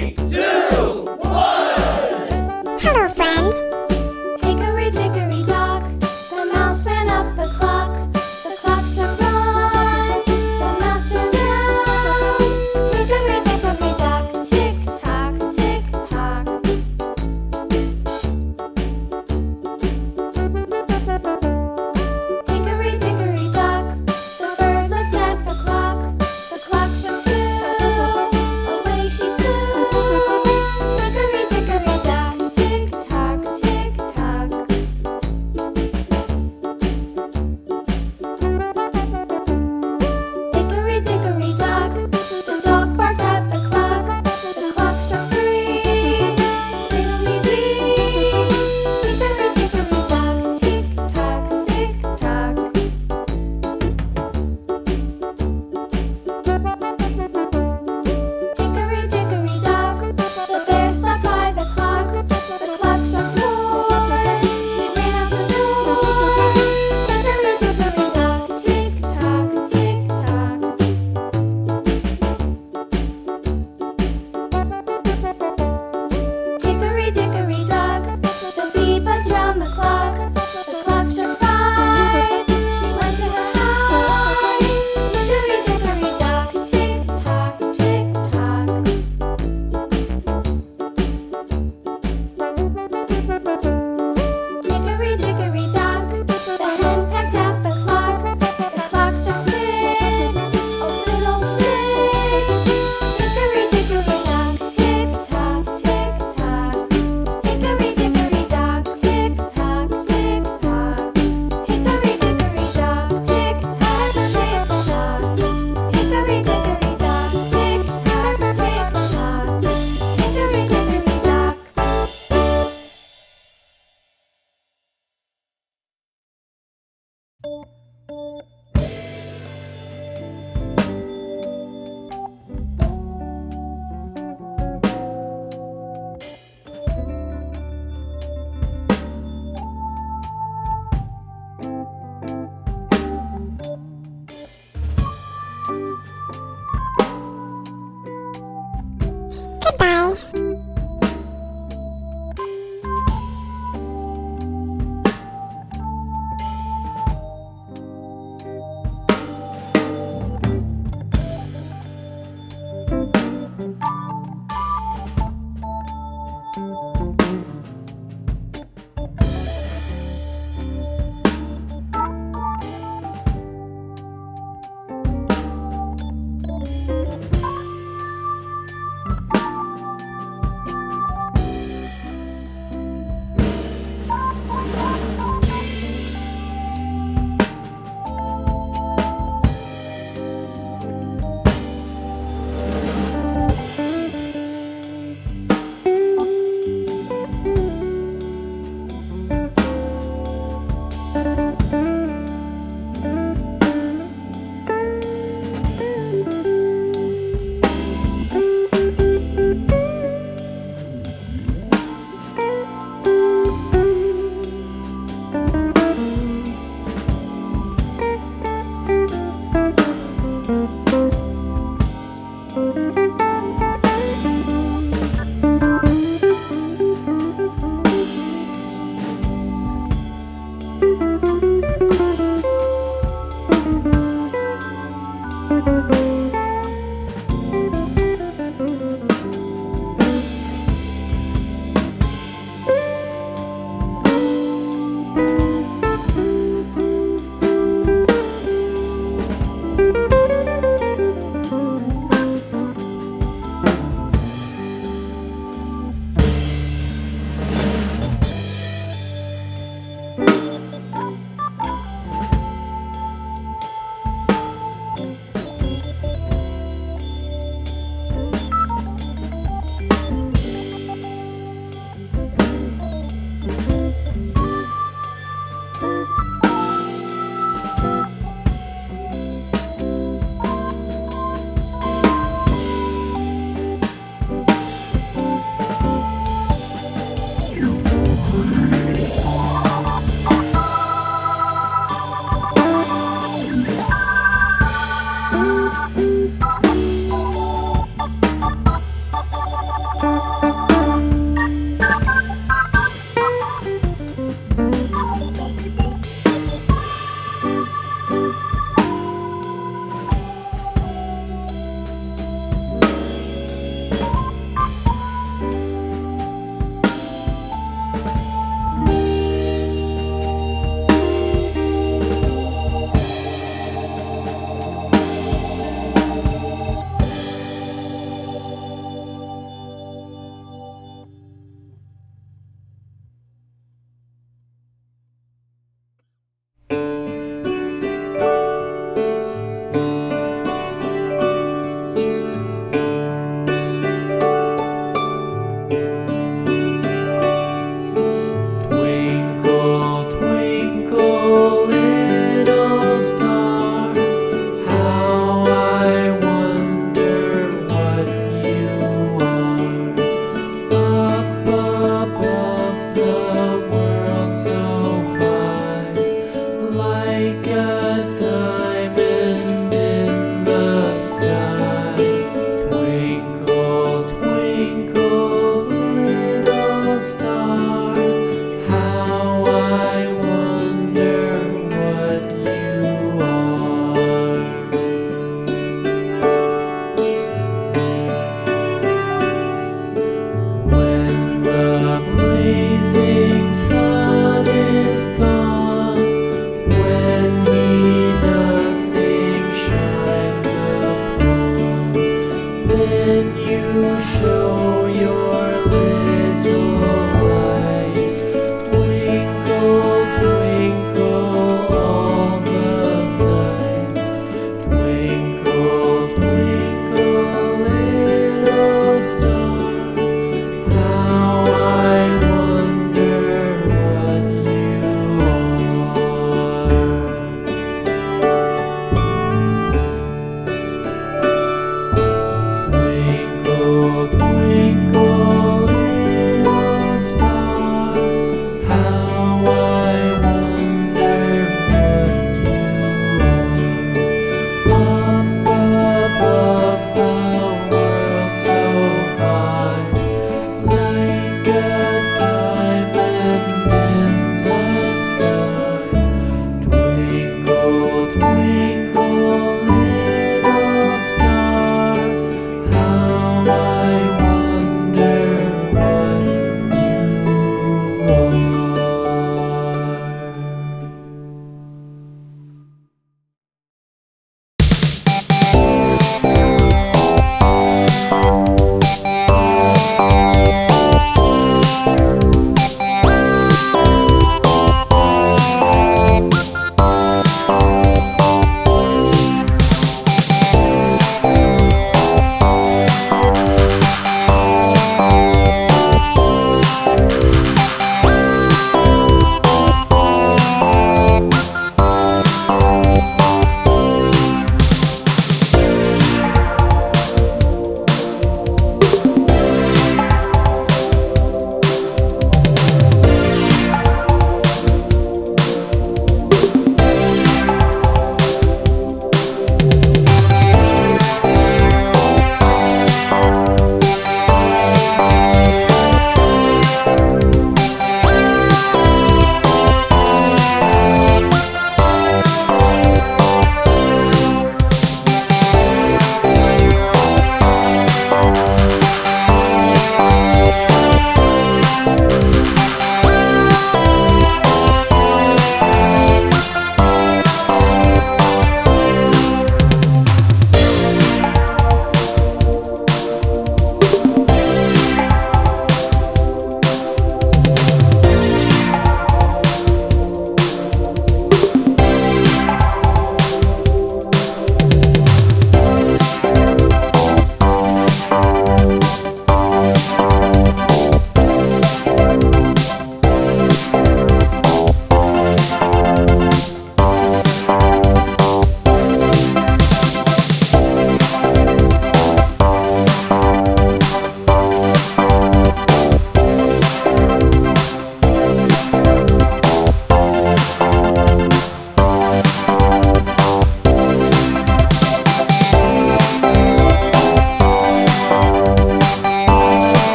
3, 2, 1. Hello, friend. Hickory dickory dock, the mouse ran up the clock. The clock struck one, the mouse ran down. Hickory dickory dock, tick tock, tick tock. Hickory dickory dock, the bird looked at the clock. The clock struck two, away she flew. Hickory dickory dock, tick tock, tick tock. Hickory dickory dock, the dog barked at the clock. The clock struck three, fiddly-dee. Hickory dickory dock, tick tock, tick tock. Hickory dickory dock, the bear sat by the clock. The clock struck four, he ran out the door. Hickory dickory dock, tick tock, tick tock. Hickory dickory dock, the bee buzzed round the clock. The clock struck five, she went to her hive. Hickory dickory dock, tick tock, tick tock. Hickory dickory dock, the hen pecked at the clock. The clock struck six, oh fiddlesticks. Hickory dickory dock, tick tock, tick tock. Hickory dickory dock, tick tock, tick tock. Hickory dickory dock, tick tock, tick tock. Hickory dickory dock, tick tock, tick tock. Hickory dickory dock. Goodbye. Two